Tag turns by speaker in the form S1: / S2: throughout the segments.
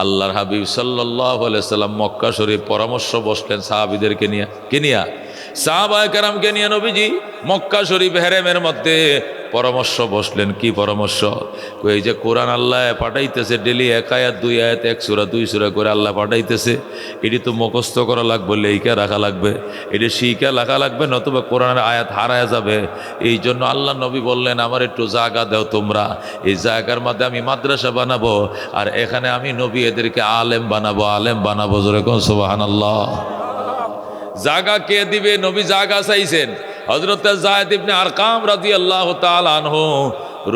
S1: আল্লাহর হাবিব সাল্লাল্লাহু আলাইহি সাল্লাম মক্কা শরীফ পরামর্শ বসলেন সাহাবীদেরকে নিয়ে সাহাবায়ে কেরামকে নিয়ে নবীজি মক্কা শরীফ হেরেমের মধ্যে পরামর্শ বসলেন। কি পরামর্শ? এই যে কোরআন আল্লাহ পাঠাইতেছে, ডেলি 1 আয়াত 2 আয়াত 1 সূরা 2 সূরা করে আল্লাহ পাঠাইতেছে, এটি তো মুখস্থ করা লাগবে, লেখা রাখা লাগবে, এটি শিখা রাখা লাগবে, নতুবা কোরআনের আয়াত হারায় যাবে। এই জন্য আল্লাহ নবী বললেন, আমার একটু জায়গা দাও তোমরা, এই জায়গার মধ্যে আমি মাদ্রাসা বানাবো, আর এখানে আমি নবী এদেরকে আলেম বানাবো। জোরে কোন সুবহানাল্লাহ। জায়গা কে দিবে? নবী জায়গা চাইছেন। হযরত যায়েদ ইবনে আরকাম রাদিয়াল্লাহু তাআলা আনহু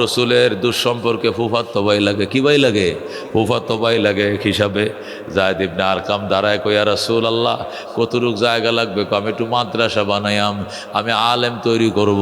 S1: রসুলের দুঃসম্পর্কে ফুফাতো ভাই লাগে। কি ভাই লাগে? ফুফাতো ভাই লাগে হিসাবে যায়েদ ইবনে আরকাম দাঁড়ায় কই, ইয়া রাসূলুল্লাহ কতটুক জায়গা লাগবে? আমি একটু মাদ্রাসা বানাইয়াম, আমি আলেম তৈরি করব,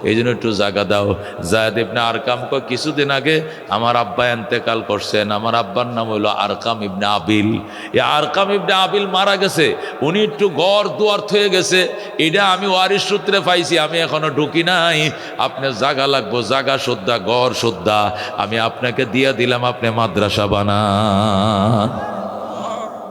S1: এই জন্য একটু জায়গা দাও। যায়েদ ইবনে আরকাম কয়, কিছুদিন আগে আমার আব্বা ইন্তেকাল করছেন, আমার আব্বার নাম হইল আরকাম ইবনে আবিল। এই আরকাম ইবনে আবিল মারা গেছে, উনি একটু গড় দুয়ার হয়ে গেছে, এটা আমি ওয়ারিশ সূত্রে পাইছি, আমি এখনো ঢুকি নাই। আপনার জায়গা লাগবো, জায়গা শুদ্ধা, ঘর শুদ্ধা, আমি আপনাকে দিয়ে দিলাম, আপনি মাদ্রাসা বানান।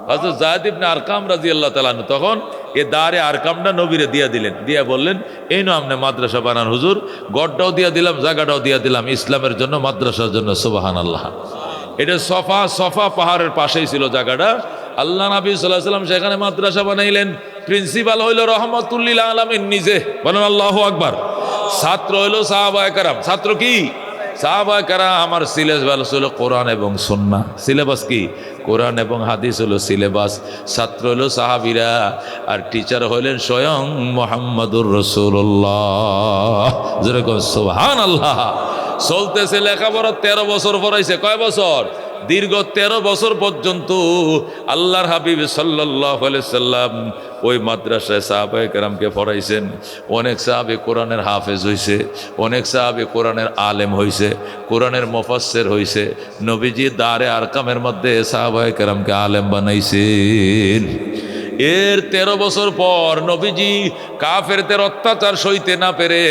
S1: হযরত যায়েদ ইবনে আরকাম রাদিয়াল্লাহু তাআলা তখন এ দারে আরকামটা নবীরে দিয়ে দিলেন, দিয়ে বললেন, এই নো আপনি মাদ্রাসা বানান হুজুর, গড়টাও দিয়ে দিলাম, জায়গাটাও দিয়ে দিলাম, ইসলামের জন্য, মাদ্রাসার জন্য। সুবহানাল্লাহ। এটা সফা পাহাড়ের পাশেই ছিল জায়গাটা। আল্লাহ নবী সাল্লাল্লাহু আলাইহি ওয়াসাল্লাম সেখানে মাদ্রাসা বানাইলেন। প্রিন্সিপাল হইল রহমাতুল লিল আলামিন নিজে, বলেন আল্লাহু আকবার। ছাত্র হইল সাহাবায়ে কেরাম। ছাত্র কি? সাহাবায়ে কেরাম। আমার সিলেবাস হলো কোরআন এবং সুন্নাহ। সিলেবাস কি? কোরআন এবং হাদিস হলো সিলেবাস। ছাত্র হলো সাহাবীরা, আর টিচার হইলেন স্বয়ং মুহাম্মদুর রাসূলুল্লাহ। যেরকম সুবহানাল্লাহ। চলতেছে লেখাপড়া, 13 বছর পড়াইছে। কয় বছর? দীর্ঘ 13 বছর পর্যন্ত আল্লাহর হাবিব সাল্লাল্লাহু আলাইহি সাল্লাম ওই মাদ্রাসায় সাহাবায়ে কেরামকে পড়াইছেন। অনেক সাহাবী কোরআনের হাফেজ হইছে, অনেক সাহাবী কোরআনের আলেম হইছে, কোরআনের মুফাসসির হইছে। নবীজি দারে আরকামের মধ্যে সাহাবায়ে কেরামকে আলেম বানাইছেন। এর 13 বছর পর নবীজি কাফেরদের অত্যাচার সইতে না পেরে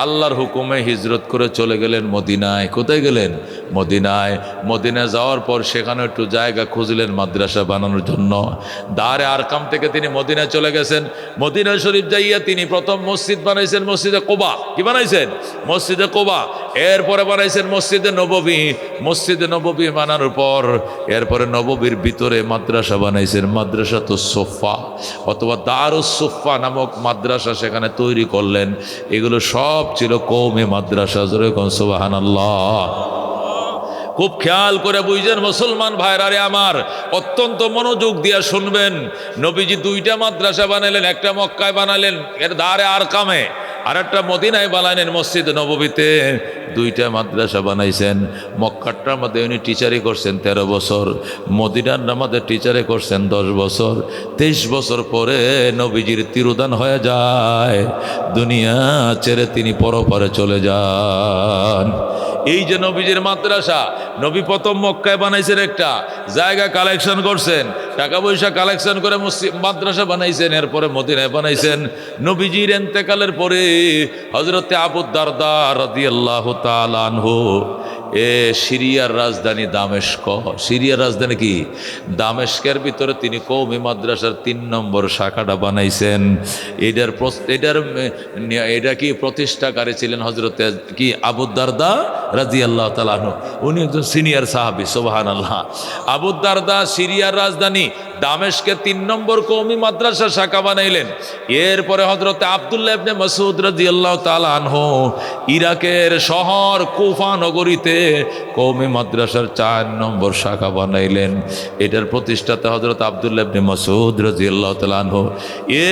S1: আল্লাহর হুকুমে হিজরত করে চলে গেলেন মদিনায়। কোথায় গেলেন? মদিনায়। মদিনায় যাওয়ার পর সেখানে একটু জায়গা খুঁজলেন মাদ্রাসা বানানোর জন্য। দারে আরকাম থেকে তিনি মদিনায় চলে গেছেন। মদিনা শরীফ যাইয়া তিনি প্রথম মসজিদ বানাইছেন, মসজিদে কোবা। কি বানাইছেন? মসজিদে কোবা। এরপরে বানাইছেন মসজিদে নববী। মসজিদে নববী বানানোর পর এরপরে নববীর ভিতরে মাদ্রাসা বানাইছেন, মাদ্রাসা তো সোফা অথবা দারুস সুফা নামক মাদ্রাসা সেখানে তৈরি করলেন। এগুলো সব ছিল কওমি মাদ্রাসা। জোরে কোন সুবহানাল্লাহ। খুব খেয়াল করে বুঝছেন মুসলমান ভাইরারে আমার, অত্যন্ত মনোযোগ দিয়ে শুনবেন। নবীজি 2টা মাদ্রাসা বানালেন, একটা মক্কায় বানালেন এর দারে আরকামে, আর একটা মদিনায় বানালেন মসজিদ নববীতে। 2টা মাদ্রাসা বানাইছেন। মক্কাটার মধ্যে উনি টিচারি করছেন 13 বছর, মদিনার মধ্যে টিচারি করছেন 10 বছর। 23 বছর পরে নবীজির তিরোধান হয়ে যায়, দুনিয়া ছেড়ে তিনি পরপারে চলে যান। এই যে নবীজির মাদ্রাসা, নবী প্রথম মক্কায় বানাইছেন, একটা জায়গা কালেকশন করছেন, টাকা পয়সা কালেকশন করে মাদ্রাসা বানাইছেন। এরপরে মদিনায় বানাইছেন। নবীজির ইন্তেকালের পরে হযরতে আবু দারদা রাদিয়াল্লাহু তাআলা আনহু সিরিয়ার রাজধানী দামেস্ক, সিরিয়ার রাজধানী কি? দামেস্কের ভিতরে তিনি কওমি মাদ্রাসার 3 নম্বর শাখাটা বানাইছেন। এটা কি প্রতিষ্ঠাকারী ছিলেন হযরতে কি আবু দারদা রাদিয়াল্লাহু তাআলা আনহু। উনি একজন সিনিয়র সাহাবী। সুবহানাল্লাহ। আবু দারদা সিরিয়ার রাজধানী দামেস্কে 3 নম্বর কওমি মাদ্রাসা শাখা বানাইলেন। এরপরে হযরতে আব্দুল্লাহ ইবনে মাসউদ রাদিয়াল্লাহু তাআলা আনহু ইরাকের শহর কুফা নগরীতে কওমি মাদ্রাসার 4 নম্বর শাখা বানাইলেন। এটার প্রতিষ্ঠাতা হযরত আব্দুল্লাহ ইবনে মাসউদ রাদিয়াল্লাহু তাআলা আনহু।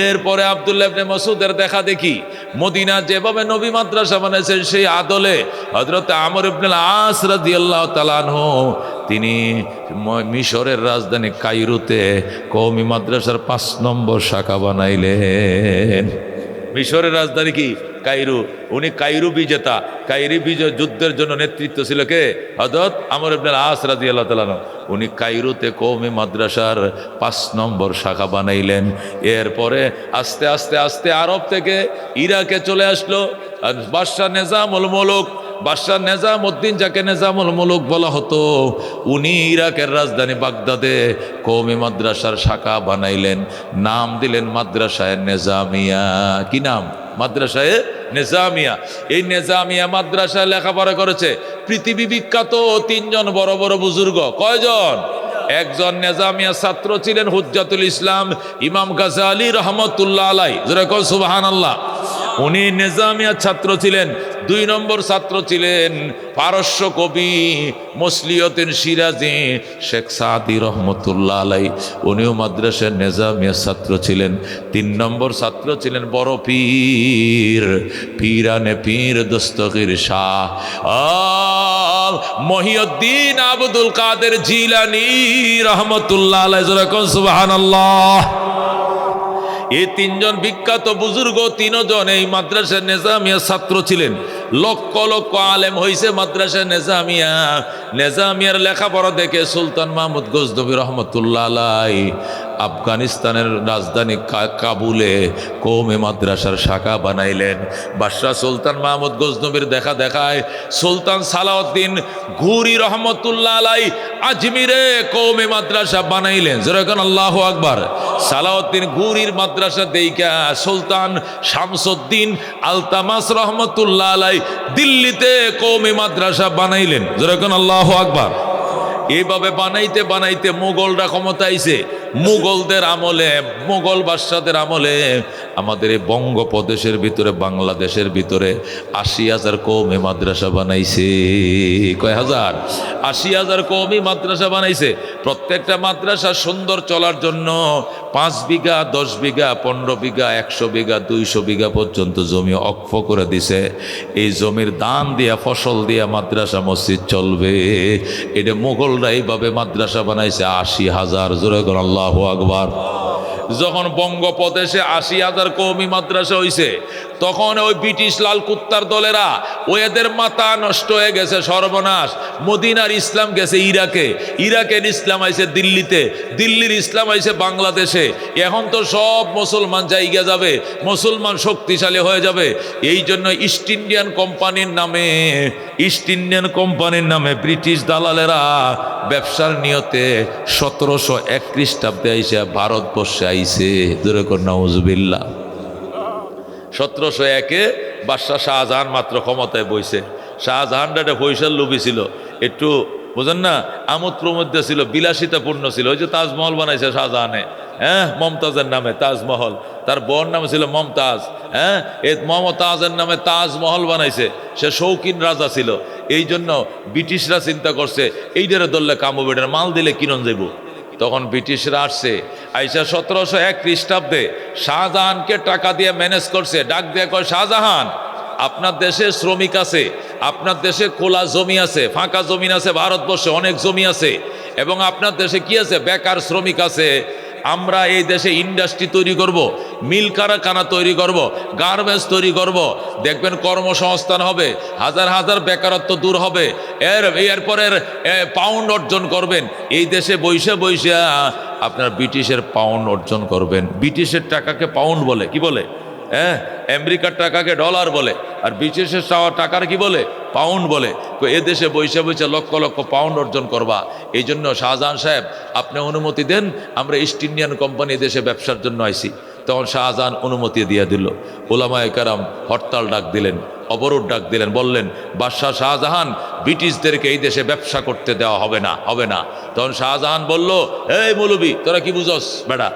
S1: এরপরে আব্দুল্লাহ ইবনে মাসউদের দেখা দেখি মদিনা যেভাবে নবী মাদ্রাসা বানাইছেন, সেই আদলে হযরত আমর ইবনে আস রাদিয়াল্লাহু তাআলা আনহু তিনি মিশরের রাজধানী কায়রোতে কওমি মাদ্রাসার 5 নম্বর শাখা বানাইলেন। মিশরের রাজধানী কি? কায়রো। উনি কায়রো বিজেতা। কায়রো বিজয় যুদ্ধের জন্য নেতৃত্ব ছিল কে? হযরত আমর ইবনে আস রাদিয়াল্লাহু তাআলা। উনি কায়রোতে কওমি মাদ্রাসার 5 নম্বর শাখা বানাইলেন। এরপরে আস্তে আস্তে আস্তে আরব থেকে ইরাকে চলে আসলো বাদশা নিজামুল মুলক বাদশাহ নিজামউদ্দিন, যাকে নিজামুল মুলুক বলা হতো, উনি ইরাকের রাজধানী বাগদাদে কওমি মাদ্রাসার শাখা বানাইলেন, নাম দিলেন মাদ্রাসায়ে নিজামিয়া। কি নাম? মাদ্রাসায়ে নিজামিয়া। এই নিজামিয়া মাদ্রাসায় লেখাপড়া করেছে পৃথিবী বিখ্যাত তিনজন বড় বড় বুজুর্গ। কয়জন? একজন নিজামিয়া ছাত্র ছিলেন হুজ্জাতুল ইসলাম ইমাম গাজ্জালী রহমতুল্লাহ আলাই, যেরকম সুবহানাল্লাহ। উনি নিজামিয়া ছাত্র ছিলেন। 2 নম্বর ছাত্র ছিলেন পারস্য কবি মুসলিউদ্দিন সিরাজি শেখ সাদি রহমতুল্লাহ আলাই, উনিও মাদ্রাসার নিজামিয়া ছাত্র ছিলেন। 3 নম্বর ছাত্র ছিলেন বড় পীর পীরানে পীর দস্তগীর শাহ মহিউদ্দিন আব্দুল কাদের জিলানী রহমতুল্লাহ আলাই, যেরকম সুবহানাল্লাহ। এই 3 জন বিখ্যাত বুজুর্গ 3 জন এই মাদ্রাসার নিজামিয়া ছাত্র ছিলেন। লক্ষ লক্ষ আলেম হয়েছে মাদ্রাসা নিজামিয়া। নিজামিয়ার লেখাপড়া দেখে সুলতান মাহমুদ গজনবী রহমতুল্লাহ আলাই আফগানিস্তানের রাজধানী কাবুলে কওমি মাদ্রাসার শাখা বানাইলেন। বাদশাহ সুলতান মাহমুদ গজনবীর দেখা দেখায় সুলতান সালাউদ্দিন ঘুরি রহমতুল্লাহ আলাই আজমিরে কওমি মাদ্রাসা বানাইলেন। যেরকম আল্লাহু আকবার। সালাউদ্দিন ঘুরির মাদ্রাসা দেইকা সুলতান শামসুদ্দিন আলতামাস রহমতুল্লাহ আলাই দিল্লিতে কওমি মাদ্রাসা বানাইলেন। যেরকম আল্লাহু আকবার। এইভাবে বানাইতে বানাইতে মুঘলরা ক্ষমতা আইছে। মুঘলদের আমলে, মুঘল বাদশাদের আমলে আমাদের এই বঙ্গপ্রদেশের ভিতরে, বাংলাদেশের ভিতরে 80,000 কওমি মাদ্রাসা বানাইছে। কয় হাজার? 80,000 কওমি মাদ্রাসা বানাইছে। প্রত্যেকটা মাদ্রাসা সুন্দর চলার জন্য 5 বিঘা, 10 বিঘা, 15 বিঘা, 100 বিঘা, 200 বিঘা পর্যন্ত জমি অক্ষ করে দিছে। এই জমির দান দিয়া, ফসল দিয়া মাদ্রাসা মসজিদ চলবে। এটা মুঘলরা এইভাবে মাদ্রাসা বানাইছে 80,000। জোরে করে আল্লাহু আকবার। যখন বঙ্গপ্রদেশে 80,000 কওমি মাদ্রাসা হইছে, তখন ওই ব্রিটিশ লাল কুত্তার দলেরা ওদের মাথা নষ্ট হয়ে গেছে, সর্বনাশ। মদিনার ইসলাম গেছে ইরাকে, ইরাকের ইসলাম আইছে দিল্লিতে, দিল্লির ইসলাম আইছে বাংলাদেশে। এখন তো সব মুসলমান জায়গা যাবে, মুসলমান শক্তিশালী হয়ে যাবে। এই জন্য ইস্ট ইন্ডিয়ান কোম্পানির নামে ব্রিটিশ দালালেরা ব্যবসার নিয়তে 1701 খ্রিস্টাব্দে আইসে ভারতবর্ষে আইছে। নাউজুবিল্লাহ। 1701-এ বাদশাহ শাহজাহান মাত্র ক্ষমতায় বইছে। শাহজাহানটা একটা পয়সার লোভী ছিল, একটু বুঝেন না, আমোদ প্রমোদ ছিল, বিলাসিতাপূর্ণ ছিল। ওই যে তাজমহল বানাইছে শাহজাহানে, হ্যাঁ, মমতাজের নামে তাজমহল। তার বোন নাম ছিল মমতাজ, হ্যাঁ, এই মমতাজের নামে তাজমহল বানাইছে। সে শৌখিন রাজা ছিল। এই জন্য ব্রিটিশরা চিন্তা করছে এইটারে ধরলে কামু বেটার মাল দিলে কিনন যাইব। তখন ব্রিটিশরা আসছে, আইসা 1701 খ্রিস্টাব্দে শাহজাহানকে টাকা দিয়ে ম্যানেজ করছে। ডাক দিয়ে কয়, শাহজাহান, আপনার দেশে শ্রমিক আছে, আপনার দেশে খোলা জমি আছে, ফাঁকা জমিন আছে, ভারতবর্ষে অনেক জমি আছে, এবং আপনার দেশে কি আছে, বেকার শ্রমিক আছে। আমরা এই দেশে ইন্ডাস্ট্রি তৈরি করব, মিল কারখানা তৈরি করব, গার্মেন্টস তৈরি করব। দেখবেন কর্মসংস্থান হবে, হাজার হাজার বেকারত্ব দূর হবে। এরপরের পাউন্ড অর্জন করবেন। এই দেশে বৈশা বৈশা আপনার ব্রিটিশের পাউন্ড অর্জন করবেন। ব্রিটিশের টাকাকে পাউন্ড বলে, কি বলে? হ্যাঁ, আমেরিকার টাকাকে ডলার বলে, আর ব্রিটিশের টাকার কি বলে? পাউন্ড বলে। তো এ দেশে বৈশা বৈশা লক্ষ লক্ষ পাউন্ড অর্জন করবা। এই জন্য শাহজাহান সাহেব, আপনি অনুমতি দেন, আমরা ইস্ট ইন্ডিয়ান কোম্পানি দেশে ব্যবসার জন্য আইছি। তখন শাহজাহান অনুমতি দিয়ে দিল। ওলামায়ে কেরাম হরতাল ডাক দিলেন, অবরোধ ডাক দিলেন, বললেন বাদশাহ শাহজাহান, ব্রিটিশদেরকে এই দেশে ব্যবসা করতে দেওয়া হবে না, হবে না। তখন শাহজাহান বলল, এই মৌলবি, তোরা কি বুঝস বেটা?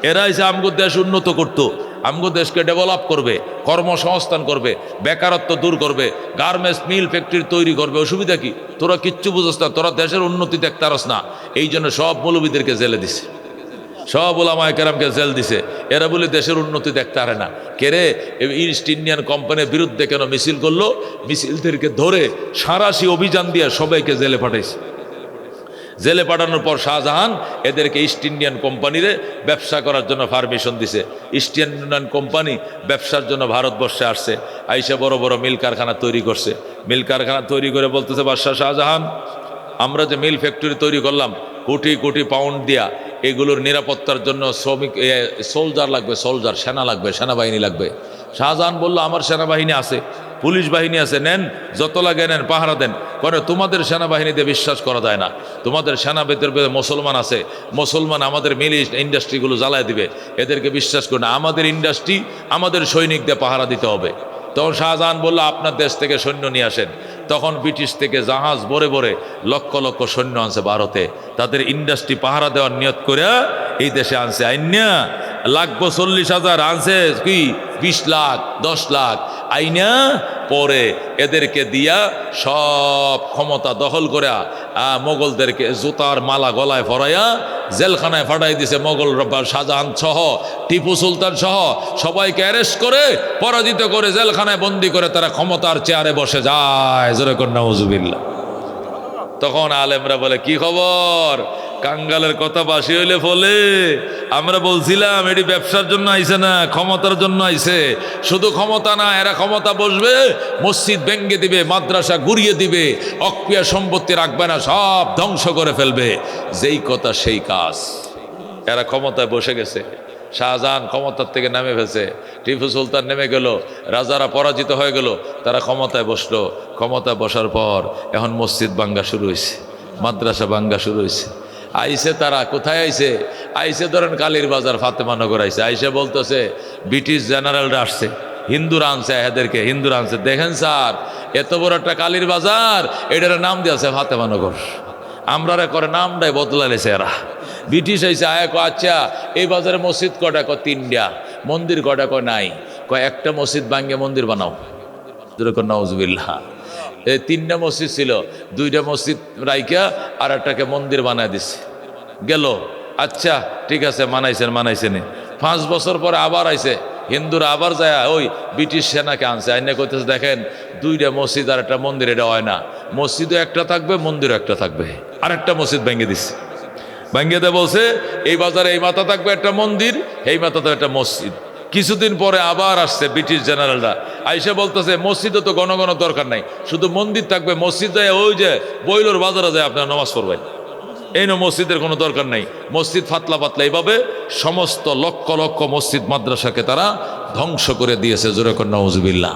S1: এরা এসে আমগো দেশ উন্নত করতো, আমগো দেশকে ডেভেলপ করবে, কর্মসংস্থান করবে, বেকারত্ব দূর করবে, গার্মেন্টস মিল ফ্যাক্টরি তৈরি করবে। অসুবিধা কি? তোরা কিচ্ছু বুঝস না, তোরা দেশের উন্নতি দেখতারস না। এই জন্য সব মৌলবীদেরকে জেলে দিছে, সব ওলামায়ে কেরামকে জেল দিছে। এরা বলে দেশের উন্নতি দেখতে পারে না। কেরে ইস্ট ইন্ডিয়ান কোম্পানির বিরুদ্ধে কেন মিছিল করলো? মিছিলদেরকে ধরে সাঁড়াশি অভিযান দিয়ে সবাইকে জেলে পাঠাইছে। জেলে পাঠানোর পর শাহজাহান এদেরকে ইস্ট ইন্ডিয়ান কোম্পানিরে ব্যবসা করার জন্য পারমিশন দিছে। ইস্ট ইন্ডিয়ান কোম্পানি ব্যবসার জন্য ভারতবর্ষে আসছে, আইসা বড় বড় মিল কারখানা তৈরি করছে। মিল কারখানা তৈরি করে বলতেছে, বাদশাহ শাহজাহান, আমরা যে মিল ফ্যাক্টরি তৈরি করলাম কোটি কোটি পাউন্ড দিয়া, এগুলোর নিরাপত্তার জন্য শ্রমিক, সোলজার লাগবে, সোলজার, সেনা লাগবে, সেনাবাহিনী লাগবে। শাহজাহান বলল, আমার সেনাবাহিনী আছে, পুলিশ বাহিনী আছে, নেন যত লাগে নেন, পাহারা দেন। করে তোমাদের সেনাবাহিনীতে বিশ্বাস করা যায় না, তোমাদের সেনা ভেতরে মুসলমান আছে, মুসলমান আমাদের মিলি ইন্ডাস্ট্রিগুলো জ্বালায় দিবে, এদেরকে বিশ্বাস করে না, আমাদের ইন্ডাস্ট্রি আমাদের সৈনিকদের পাহারা দিতে হবে। তখন শাহজাহান বলল আপনার দেশ থেকে সৈন্য নিয়ে আসেন। তখন ব্রিটিশ থেকে জাহাজ ভরে ভরে লক্ষ লক্ষ সৈন্য আনছে ভারতে, তাদের ইন্ডাস্ট্রি পাহারা দেওয়ার নিয়ত করে এই দেশে আনছে। আইনা লাগবো 40,000, আনছে কি 20 লাখ 10 লাখ আইনা, পরে এদেরকে দিয়া সব ক্ষমতা দখল করে মোগলদেরকে জুতার মালা গলায় ফরাইয়া জেলখানায় ফাটাই দিছে। মোগল শাহজাহান সহ টিপু সুলতান সহ সবাইকে অ্যারেস্ট করে পরাজিত করে জেলখানায় বন্দি করে তারা ক্ষমতার চেয়ারে বসে যায়। জোরে কর নাউজুবিল্লাহ। তখন আলেমরা বলে কি খবর, কাঙ্গালের কথা বাসি হইলে ফলে, আমরা বলছিলাম এটি ব্যবসার জন্য আইছে না, ক্ষমতার জন্য আইছে। শুধু ক্ষমতা না, এরা ক্ষমতা বসবে, মসজিদ ভেঙ্গে দিবে, মাদ্রাসা গুড়িয়ে দিবে, অক্রিয় সম্পত্তি রাখবে না, সব ধ্বংস করে ফেলবে। যেই কথা সেই কাজ, এরা ক্ষমতায় বসে গেছে। শাহজাহান ক্ষমতার থেকে নেমে ফেলছে, টিপু সুলতান নেমে গেল, রাজারা পরাজিত হয়ে গেল, তারা ক্ষমতায় বসলো। ক্ষমতায় বসার পর এখন মসজিদ ভাঙ্গা শুরু হয়েছে, মাদ্রাসা ভাঙ্গা শুরু হয়েছে। আইসে তারা কোথায় আইসে, আইসে ধরেন কালীর বাজার ফাতেমানগর আইসে। আইসে বলতেছে ব্রিটিশ জেনারেলরা আসছে, হিন্দুরা আনছে, এদেরকে হিন্দুরা আনছে। দেখেন স্যার, এত বড় একটা কালীর বাজার, এটার নাম দিয়েছে ফাতেমানগর। আমরা করে নামটাই বদলাইছে এরা। ব্রিটিশ আইসে আয় কো আচ্ছা এই বাজারে মসজিদ কটা, কয় 3টা, মন্দির কটা, কয় নাই, কয় একটা মসজিদ ভাঙ্গে মন্দির বানাও। যেরকম নাউজুবিল্লাহ, এই 3টা মসজিদ ছিল, 2টা মসজিদ রাইকা আর একটাকে মন্দির বানায় দিছে। গেল আচ্ছা ঠিক আছে, মানাইছেন। 5 বছর পরে আবার আইছে, হিন্দুরা আবার যায় ওই ব্রিটিশ সেনাকে আনছে, আইনে করতেছে দেখেন 2টা মসজিদ আর একটা মন্দির, এটা হয় না, মসজিদও একটা থাকবে মন্দিরও একটা থাকবে। আর একটা মসজিদ ভেঙে দিচ্ছে, ভেঙে দিয়ে বলছে এই বাজারে এই মাথা থাকবে একটা মন্দির, এই মাথাতে একটা মসজিদ। কিছুদিন পরে আবার আসছে ব্রিটিশ জেনারেলরা, আইসা বলতেছে মসজিদে তো ঘন ঘন দরকার নাই, শুধু মন্দির থাকবে, মসজিদ যায় ওই যে বইলোর বাজারে যায় আপনারা নামাজ পড়বেন, এই না মসজিদের কোনো দরকার নাই। মসজিদ ফাতলা পাতলা, এইভাবে সমস্ত লক্ষ লক্ষ মসজিদ মাদ্রাসাকে তারা ধ্বংস করে দিয়েছে। জোরে কর নাউজুবিল্লাহ।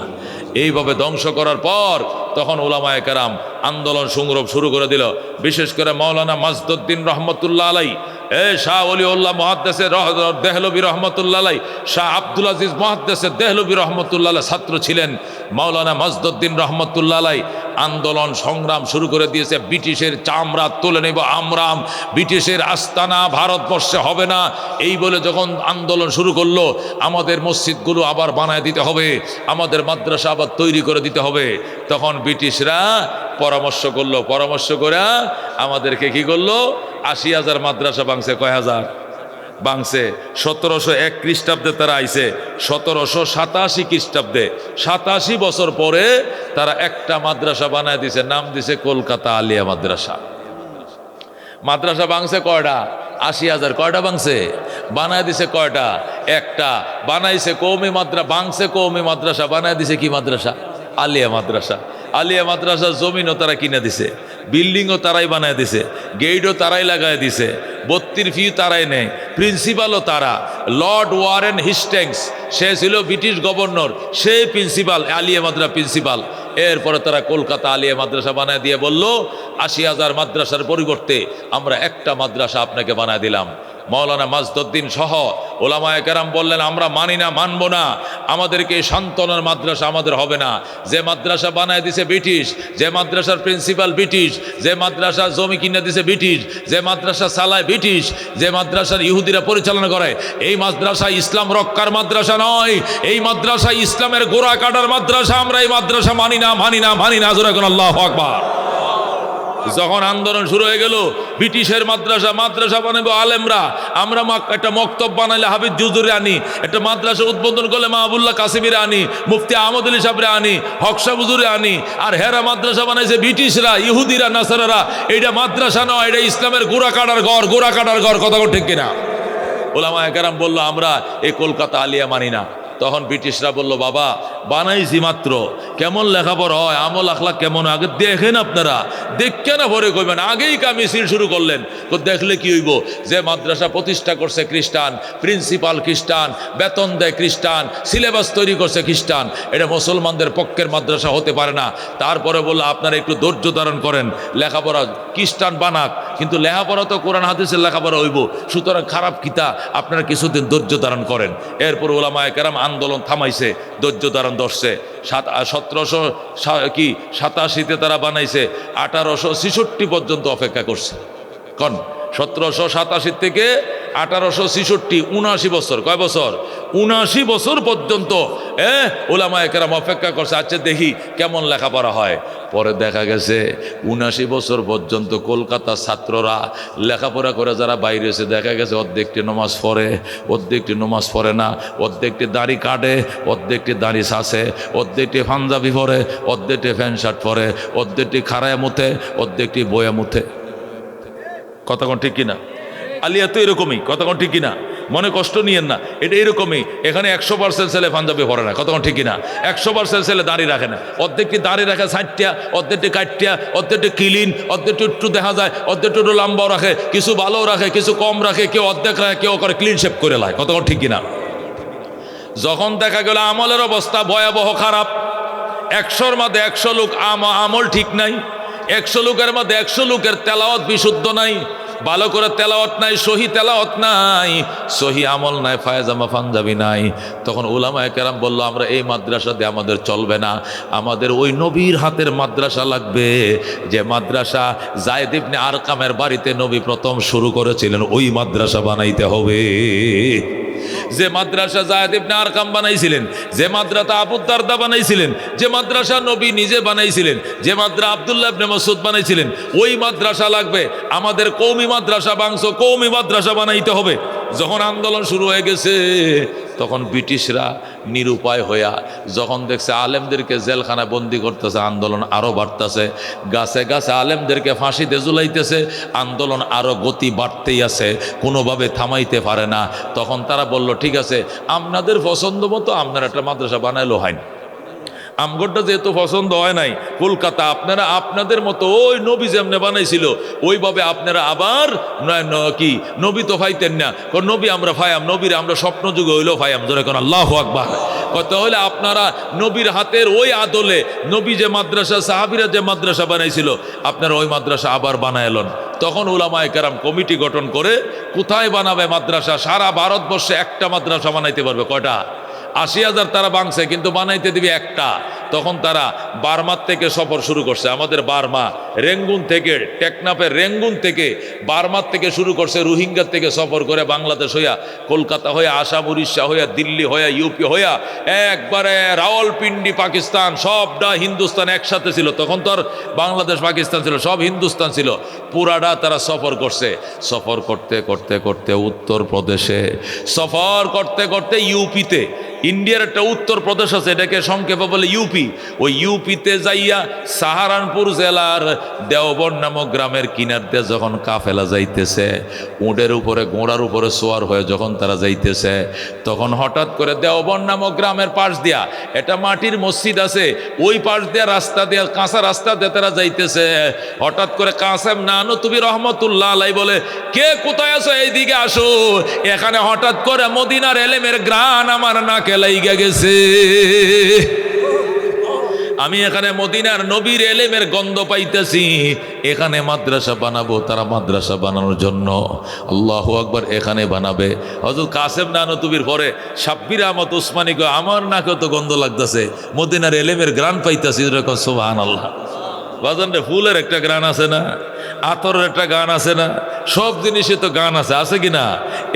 S1: এইভাবে ধ্বংস করার পর তখন উলামায়ে কেরাম আন্দোলন সংগ্রাম শুরু করে দিল। বিশেষ করে মাওলানা মাজদুদ্দিন রহমতুল্লাহ আলাই, শাহ ওলিউল্লাহ মুহাদ্দিসের দেহলভী রহমতুল্লাহ আলাই, শাহ আব্দুল আজিজ মুহাদ্দিসের দেহলভী রহমতুল্লাহ আলাই ছাত্র ছিলেন মাওলানা মাজদুদ্দিন রহমতুল্লাহ আলাই। আন্দোলন সংগ্রাম শুরু করে দিয়েছে, ব্রিটিশের চামড়া তুলে নেব আমরা, ব্রিটিশের আস্তানা ভারতবর্ষে হবে না, এই বলে যখন আন্দোলন শুরু করলো, আমাদের মসজিদগুলো আবার বানায় দিতে হবে, আমাদের মাদ্রাসা আবার তৈরি করে দিতে হবে, তখন ব্রিটিশরা পরামর্শ করলো, পরামর্শ করে আমাদেরকে কি করলো, 80,000 মাদ্রাসা ভাঙছে। কয় হাজার ভাঙছে? 1701 খ্রিস্টাব্দে তারা আইছে, 1787 খ্রিস্টাব্দে 87 বছর পরে তারা একটা মাদ্রাসা বানায় দিছে, নাম দিছে কলকাতা আলিয়া মাদ্রাসা। মাদ্রাসা ভাঙছে কয়টা? 80,000। কয়টা ভাঙছে? বানায় দিছে কয়টা? একটা। বানাইছে কওমি মাদ্রাসা, ভাঙছে কওমি মাদ্রাসা, বানায় দিছে কি মাদ্রাসা? আলিয়া মাদ্রাসা। আলিয়া মাদ্রাসার জমিনও তারা কিনে দিছে, বিল্ডিংও তারাই বানায় দিছে, গেটও তারাই লাগায় দিছে, ভর্তির ফি তারাই নেয়, প্রিন্সিপালও তারা। লর্ড ওয়ারেন হিস্টিংস, সে ছিল ব্রিটিশ গভর্নর, সেই প্রিন্সিপাল, আলিয়া মাদ্রাসা প্রিন্সিপাল। এরপরে তারা কলকাতা আলিয়া মাদ্রাসা বানায় দিয়ে বলল 80,000 মাদ্রাসার পরিবর্তে আমরা একটা মাদ্রাসা আপনাকে বানায় দিলাম। মাওলানা মাজদুদ্দিন সহ ওলামায়ে কেরাম বললেন আমরা মানি না, মানব না, আমাদেরকে শান্তনার মাদ্রাসা আমাদের হবে না। যে মাদ্রাসা বানায় দিছে ব্রিটিশ, যে মাদ্রাসার প্রিন্সিপাল ব্রিটিশ, যে মাদ্রাসার জমি কিনে দিছে ব্রিটিশ, যে মাদ্রাসা চালায় ব্রিটিশ, যে মাদ্রাসার ইহুদিরা পরিচালনা করে, এই মাদ্রাসা ইসলাম রক্ষার মাদ্রাসা নয়, এই মাদ্রাসা ইসলামের গোড়া কাটার মাদ্রাসা। আমরা এই মাদ্রাসা মানি না, মানি না, মানি না। জোরে কোন আল্লাহু আকবার। যখন আন্দোলন শুরু হয়ে গেল, ব্রিটিশের মাদ্রাসা, মাদ্রাসা বানাবো আলেমরা, আমরা একটা মক্তব বানাইলে হাফিজ জুজুরে আনি, একটা মাদ্রাসা উদ্বোধন করলে মাহবুল্লাহ কাসিমিরে আনি, মুফতি আহমদ আলী সাহেবরে আনি, হকসা হুজুরে আনি। আর হেরা মাদ্রাসা বানাইছে ব্রিটিশরা, ইহুদিরা, নাসারারা। এইটা মাদ্রাসা নয়, এটা ইসলামের গোড়া কাটার ঘর, গোড়া কাটার ঘর। কথা ঠিক কিনা? ওলামায়ে কেরাম বললো আমরা এই কলকাতা আলিয়া মানি না। তখন ব্রিটিশরা বলল বাবা বানাইছি মাত্র। কেমন লেখাপড়া হয়, আমল আখলাক কেমন আগে দেখেন আপনারা, দেখে না ভরে কইবেন আগেই কা মিছিল শুরু করলেন। তো দেখলে কি হইব, যে মাদ্রাসা প্রতিষ্ঠা করছে খ্রিস্টান, প্রিন্সিপাল খ্রিস্টান, বেতন দেয় খ্রিস্টান, সিলেবাস তৈরি করছে খ্রিস্টান, এটা মুসলমানদের পক্ষের মাদ্রাসা হতে পারে না। তারপরে বললো আপনারা একটু ধৈর্য ধারণ করেন, লেখাপড়া খ্রিস্টান বানাক, কিন্তু লেখাপড়া তো কোরআন হাদিসের লেখাপড়া হইব, সুতরাং খারাপ কিতা, আপনারা কিছুদিন ধৈর্য ধারণ করেন। এরপর ওলামায়ে কেরাম আন্দোলন থামাইছে, ধৈর্য ধারণ ধরছে। 1787 তারা বানাইছে, 1866 পর্যন্ত অপেক্ষা করছে। কন 1787 থেকে 1866, 79 বছর। কয় বছর? 79 বছর পর্যন্ত ওলামায়ে কেরাম অপেক্ষা করছে, আচ্ছা দেখি কেমন লেখাপড়া হয়। পরে দেখা গেছে 79 বছর পর্যন্ত কলকাতার ছাত্ররা লেখাপড়া করে যারা বাইরে এসে, দেখা গেছে অর্ধেকটি নমাজ পড়ে, অর্ধেকটি নমাজ পড়ে না, অর্ধেকটি দাড়ি কাটে, অর্ধেকটি দাড়ি ছাসে, অর্ধেকটি পাঞ্জাবি পরে, অর্ধেকটি প্যান্ট শার্ট পরে, অর্ধেকটি খাড়ায় মুথে, অর্ধেকটি বয়া মুথে। কথা কোন ঠিক কিনা? আলিয়া তো এরকমই, কথা কোন ঠিক কিনা? মনে কষ্ট নিয়েন না, এটা এরকমই। এখানে 100% ছেলে পাঞ্জাবি পরে না, কথা কোন ঠিক কিনা? 100% ছেলে দাড়ি রাখে না, অর্ধেকটি দাড়ি রাখে 60টা, অর্ধেকটি কাটটিয়া, অর্ধেকটি ক্লিন, অর্ধেকটি একটু দেখা যায়, অর্ধেকটি একটু লম্বাও রাখে, কিছু ভালো রাখে, কিছু কম রাখে, কেউ অর্ধেক রাখে, কেউ করে ক্লিন শেপ করে লায়। কথা কোন ঠিক কিনা? যখন দেখা গেল আমলের অবস্থা ভয়াবহ খারাপ, 100-র মধ্যে 100 লোক আমল ঠিক নাই, 100 লোকের মধ্যে 100 লোকের তেলাওয়াত বিশুদ্ধ নাই, ভালো করে তেলাওয়াত নাই, সহি তেলাওয়াত নাই, সহি আমল নাই, ফায়জামা পাঞ্জাবি নাই। তখন উলামায়ে কেরাম বলল, আমরা এই মাদ্রাসা দিয়ে আমাদের চলবে না, আমাদের ওই নবীর হাতের মাদ্রাসা লাগবে, যে মাদ্রাসা যায়েদ ইবনে আরকামের বাড়িতে নবী প্রথম শুরু করেছিলেন, ওই মাদ্রাসা বানাইতে হবে। যে মাদ্রাসা যায়েদ ইবনে আরকাম বানাইছিলেন, যে মাদ্রাসা আবু দারদা বানাইছিলেন, যে মাদ্রাসা নবী নিজে বানাইছিলেন, যে মাদ্রাসা আব্দুল্লাহ ইবনে মাসউদ বানাইছিলেন, ওই মাদ্রাসা লাগবে। আমাদের কওমি মাদ্রাসা বাংশো, কওমি মাদ্রাসা বানাইতে হবে। যখন আন্দোলন শুরু হয়ে গেছে, তখন ব্রিটিশরা নিরুপায় হইয়া যখন দেখছে আলেমদেরকে জেলখানায় বন্দি করতেছে, আন্দোলন আরও বাড়তেছে, গাছে গাছে আলেমদেরকে ফাঁসিতে ঝুলাইতেছে, আন্দোলন আরও গতি বাড়তেই আছে, কোনোভাবে থামাইতে পারে না। তখন তারা বলল, ঠিক আছে, আপনাদের পছন্দ মতো আপনারা একটা মাদ্রাসা বানাইলো হয় না, আমগরটা যেহেতু পছন্দ হয় নাই, কলকাতা আপনারা আপনাদের মতো ওই নবী যেমনে বানাইছিল ওইভাবে আপনারা আবার কি, নবী তো ফাইতেন না, নবী আমরা ফায়াম, নবীর আমরা স্বপ্ন যুগে হইলেও ফায়াম, ধরে কোন আল্লাহু আকবার। কত হলে আপনারা নবীর হাতের ওই আদলে নবী যে মাদ্রাসা, সাহাবীরা যে মাদ্রাসা বানাইছিল, আপনারা ওই মাদ্রাসা আবার বানাইলেন। তখন উলামায়ে কেরাম কমিটি গঠন করে কোথায় বানাবে মাদ্রাসা, সারা ভারতবর্ষে একটা মাদ্রাসা বানাইতে পারবে। কয়টা? 80,000 তারা বাংছে, কিন্তু বানাইতে দিবে একটা। তখন তারা বার্মার থেকে সফর শুরু করছে, আমাদের বার্মা, রেঙ্গুন থেকে, টেকনাফের রেঙ্গুন থেকে, বার্মার থেকে শুরু করছে, রোহিঙ্গা থেকে সফর করে বাংলাদেশ হইয়া, কলকাতা হইয়া, আসাম, উড়িষ্যা হইয়া, দিল্লি হইয়া, ইউপি হইয়া, একবারে রাওয়ালপিন্ডি পাকিস্তান, সবটা হিন্দুস্তান একসাথে ছিল। তখন তো আর বাংলাদেশ পাকিস্তান ছিল, সব হিন্দুস্তান ছিল, পুরাটা তারা সফর করছে। সফর করতে করতে করতে উত্তরপ্রদেশে, সফর করতে করতে ইউপিতে, ইন্ডিয়ার একটা উত্তরপ্রদেশ আছে, এটাকে সংক্ষেপে বলে ইউপি। ওই ইউপিতে যাইয়া সাহারানপুর জেলার দেওবন নামক গ্রামের কিনার দিয়ে যখন কাফেলা যাইতেছে, উটের উপরে, ঘোড়ার উপরে সোয়ার হয়ে যখন তারা যাইতেছে, তখন হঠাৎ করে দেওবন নামক গ্রামের পাশ দিয়া, এটা মাটির মসজিদ আছে, ওই পাশ দিয়া রাস্তা দিয়া, কাঁচা রাস্তা দিয়ে তারা যাইতেছে। হঠাৎ করে কাসেম নানতুবি রহমতুল্লাহ আলাই বলে, কে কোথায় আছো, এইদিকে আসো। এখানে হঠাৎ করে মদিনার এলেমের গ্রান আমার নাকে লাইগা গেছে, আমি এখানে মদিনার নবীর এলেমের গন্ধ পাইতেছি, এখানে মাদ্রাসা বানাবো। তারা মাদ্রাসা বানানোর জন্য, আল্লাহু আকবার, এখানে বানাবে। হযরত কাসেম নানতুবির পরে সাব্বির আহমদ উসমানী কয়, আমার নাকে তো গন্ধ লাগতেছে, মদিনার এলেমের গ্রান পাইতেছি। এরকম সুবহানাল্লাহ। বাজানরে ফুলের একটা গান আছে না, আতরের একটা গান আছে না, সব জিনিসে তো গান আছে, আছে কি না?